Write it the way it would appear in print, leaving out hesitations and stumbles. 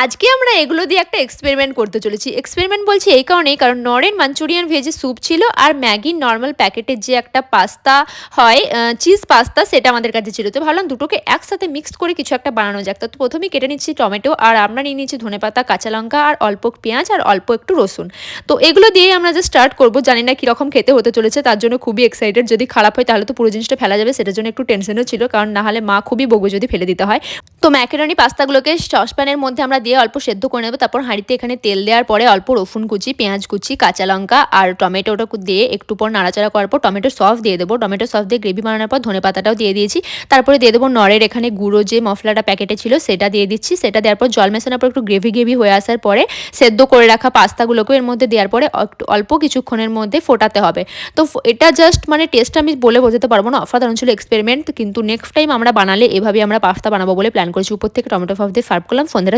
আজকে আমরা এগুলো দিয়ে একটা এক্সপেরিমেন্ট করতে চলেছি। এক্সপেরিমেন্ট বলছি এই কারণেই, কারণ নরেন মাঞ্চুরিয়ান ভেজের স্যুপ ছিল আর ম্যাগির নরমাল প্যাকেটের যে একটা পাস্তা হয়, চিজ পাস্তা, সেটা আমাদের কাছে ছিল। তো ভাবলাম দুটোকে একসাথে মিক্সড করে কিছু একটা বানানো যাক। তো প্রথমেই কেটে নিচ্ছি টমেটো, আর আমরা নিয়ে নিচ্ছি ধনেপাতা, কাঁচা লঙ্কা আর অল্প পেঁয়াজ আর অল্প একটু রসুন। তো এগুলো দিয়েই আমরা যে স্টার্ট করব, জানি না কীরকম খেতে হতে চলেছে, তার জন্য খুবই এক্সাইটেড। যদি খারাপ হয় তাহলে তো পুরো জিনিসটা ফেলা যাবে, সেটার জন্য একটু টেনশনও ছিল, কারণ না হলে মা খুবই বকবে যদি ফেলে দিতে হয়। তো ম্যাকারনি পাস্তাগুলোকে সসপ্যানের মধ্যে আমরা দিয়ে অল্প সেদ্ধ করে নেব। তারপর হাঁড়িতে এখানে তেল দেওয়ার পরে অল্প রসুন কুচি, পেঁয়াজ কুচি, কাঁচা লঙ্কা আর টমেটোটা দিয়ে একটু পর নাড়াচাড়া করার পর টমেটো সস দিয়ে দেবো। টমেটো সস দিয়ে গ্রেভি বানানোর পর ধনে পাতাটাও দিয়ে দিয়েছি। তারপরে দিয়ে দেবো নরের এখানে গুঁড়ো যে মশলাটা প্যাকেটে ছিল সেটা দিয়ে দিচ্ছি। সেটা দেওয়ার পর জল মেশানোর পর একটু গ্রেভি হয়ে আসার পরে সেদ্ধ করে রাখা পাস্তাগুলোকে এর মধ্যে দেওয়ার পরে একটু অল্প কিছুক্ষণের মধ্যে ফোটাতে হবে। তো এটা জাস্ট মানে টেস্ট আমি বলে বোঝাতে পারবো না, অসাধারণ ছিল এক্সপেরিমেন্ট। কিন্তু নেক্সট টাইম আমরা বানালে এভাবে আমরা পাস্তা বানাবো বলে প্ল্যান করেছি। উপর থেকে টমেটো সস দিয়ে সার্ভ করলাম। সন্ধ্যাটা